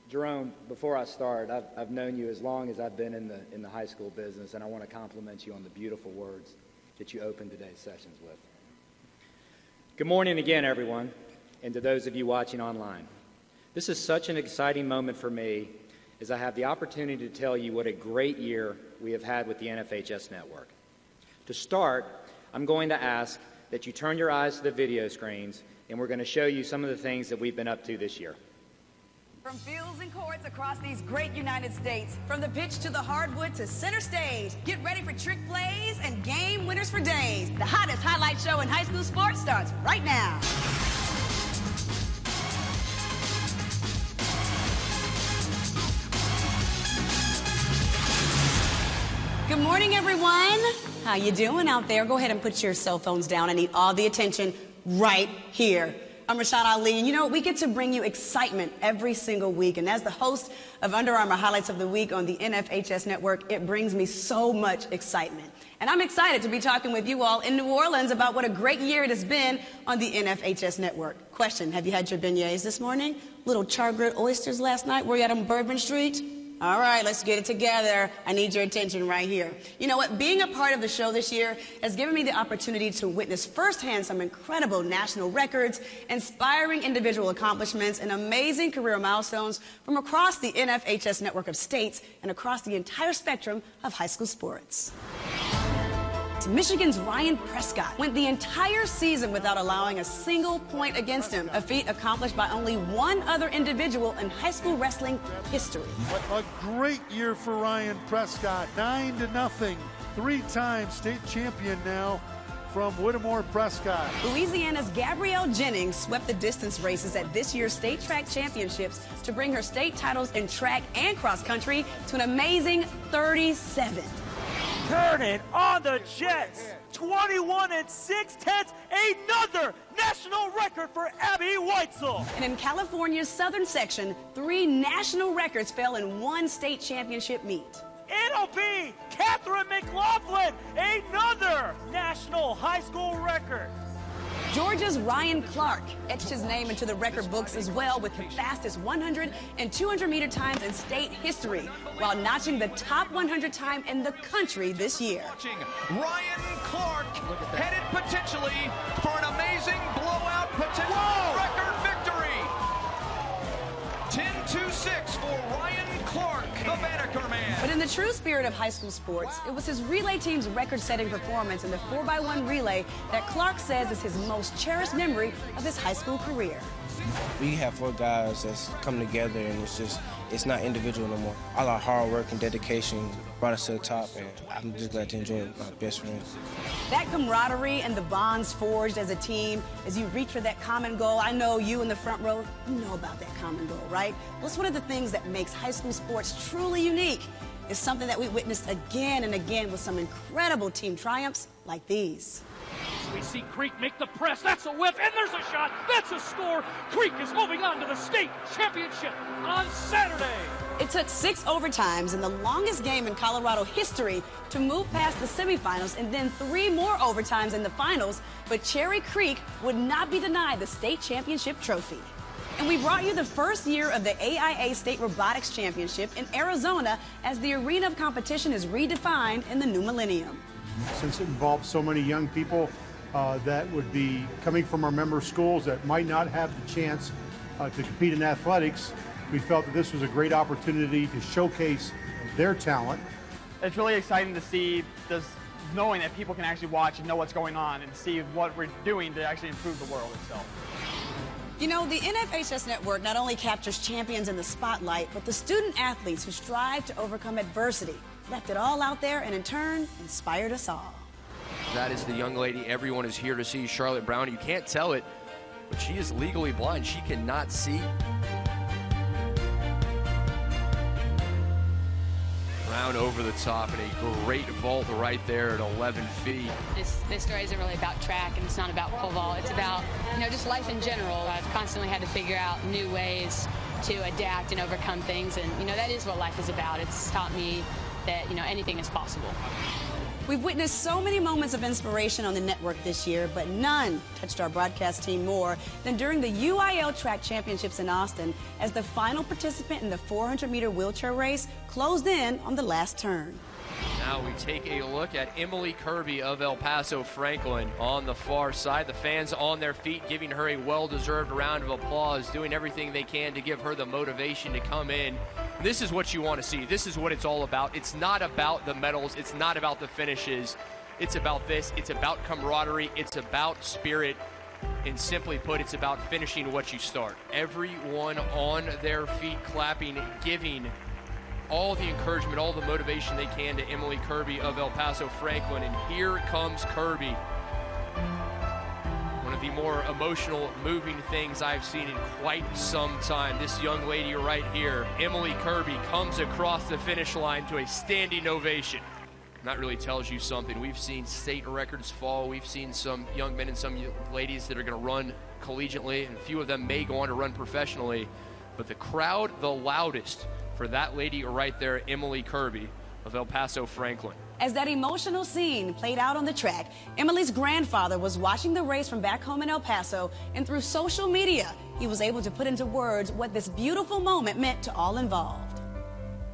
Jerome, before I start, I've known you as long as I've been in the high school business, and I want to compliment you on the beautiful words that you opened today's sessions with. Good morning again, everyone, and to those of you watching online. This is such an exciting moment for me as I have the opportunity to tell you what a great year we have had with the NFHS network. To start, I'm going to ask that you turn your eyes to the video screens, and we're going to show you some of the things that we've been up to this year. From fields and courts across these great United States, from the pitch to the hardwood to center stage, get ready for trick plays and game winners for days. The hottest highlight show in high school sports starts right now. Good morning, everyone. How you doing out there? Go ahead and put your cell phones down. I need all the attention right here. I'm Rashad Ali, and you know, we get to bring you excitement every single week, and as the host of Under Armour Highlights of the Week on the NFHS network, it brings me so much excitement. And I'm excited to be talking with you all in New Orleans about what a great year it has been on the NFHS network. Question, have you had your beignets this morning? Little char-grilled oysters last night? Were you out on Bourbon Street? All right, let's get it together. I need your attention right here. You know what? Being a part of the show this year has given me the opportunity to witness firsthand some incredible national records, inspiring individual accomplishments, and amazing career milestones from across the NFHS network of states and across the entire spectrum of high school sports. Michigan's Ryan Prescott went the entire season without allowing a single point against him, a feat accomplished by only one other individual in high school wrestling history. A great year for Ryan Prescott, 9-0, three-time state champion now from Whittemore Prescott. Louisiana's Gabrielle Jennings swept the distance races at this year's state track championships to bring her state titles in track and cross country to an amazing 37. Turn it on the Jets. 21 6/10, another national record for Abby Weitzel. And in California's southern section, 3 national records fell in one state championship meet. It'll be Catherine McLaughlin, another national high school record. Georgia's Ryan Clark etched his name into the record books as well with the fastest 100 and 200 meter times in state history, while notching the top 100 time in the country this year. Ryan Clark headed potentially for an amazing blowout potential record victory. 10-2-6 for Ryan Clark, the Banneker man. But in the true spirit of high school sports, it was his relay team's record-setting performance in the 4x1 relay that Clark says is his most cherished memory of his high school career. We have 4 guys that's come together, and it's not individual no more. All our hard work and dedication brought us to the top, and I'm just glad to enjoy it with my best friends. That camaraderie and the bonds forged as a team as you reach for that common goal. I know you in the front row, you know about that common goal, right? Well, it's one of the things that makes high school sports truly unique. It's something that we witnessed again and again with some incredible team triumphs like these. We see Creek make the press. That's a whip, and there's a shot. That's a score. Creek is moving on to the state championship on Saturday. It took 6 overtimes in the longest game in Colorado history to move past the semifinals, and then 3 more overtimes in the finals, but Cherry Creek would not be denied the state championship trophy. And we brought you the first year of the AIA State Robotics Championship in Arizona as the arena of competition is redefined in the new millennium. Since it involves so many young people that would be coming from our member schools that might not have the chance to compete in athletics, we felt that this was a great opportunity to showcase their talent. It's really exciting to see this, knowing that people can actually watch and know what's going on and see what we're doing to actually improve the world itself. You know, the NFHS network not only captures champions in the spotlight, but the student athletes who strive to overcome adversity, left it all out there, and in turn, inspired us all. That is the young lady everyone is here to see, Charlotte Brown. You can't tell it, but she is legally blind. She cannot see. Brown over the top and a great vault right there at 11 feet. This story isn't really about track, and it's not about pole vault. It's about, just life in general. I've constantly had to figure out new ways to adapt and overcome things, and, that is what life is about. It's taught me that, anything is possible. We've witnessed so many moments of inspiration on the network this year, but none touched our broadcast team more than during the UIL Track Championships in Austin, as the final participant in the 400-meter wheelchair race closed in on the last turn. Now we take a look at Emily Kirby of El Paso Franklin on the far side. The fans on their feet giving her a well-deserved round of applause, doing everything they can to give her the motivation to come in. This is what you want to see. This is what it's all about. It's not about the medals. It's not about the finishes. It's about this. It's about camaraderie. It's about spirit. And simply put, it's about finishing what you start. Everyone on their feet clapping, giving all the encouragement, all the motivation they can to Emily Kirby of El Paso Franklin. And here comes Kirby. One of the more emotional, moving things I've seen in quite some time. This young lady right here, Emily Kirby, comes across the finish line to a standing ovation. And that really tells you something. We've seen state records fall. We've seen some young men and some ladies that are going to run collegiately, and a few of them may go on to run professionally. But the crowd, the loudest for that lady right there, Emily Kirby of El Paso Franklin. As that emotional scene played out on the track, Emily's grandfather was watching the race from back home in El Paso, and through social media, he was able to put into words what this beautiful moment meant to all involved.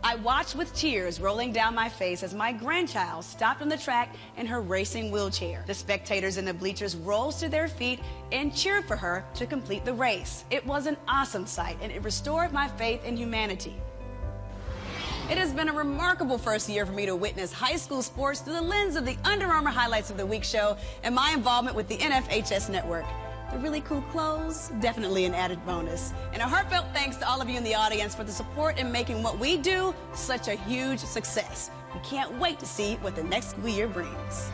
I watched with tears rolling down my face as my grandchild stopped on the track in her racing wheelchair. The spectators in the bleachers rose to their feet and cheered for her to complete the race. It was an awesome sight, and it restored my faith in humanity. It has been a remarkable first year for me to witness high school sports through the lens of the Under Armour Highlights of the Week show and my involvement with the NFHS network. The really cool clothes, definitely an added bonus. And a heartfelt thanks to all of you in the audience for the support in making what we do such a huge success. We can't wait to see what the next school year brings.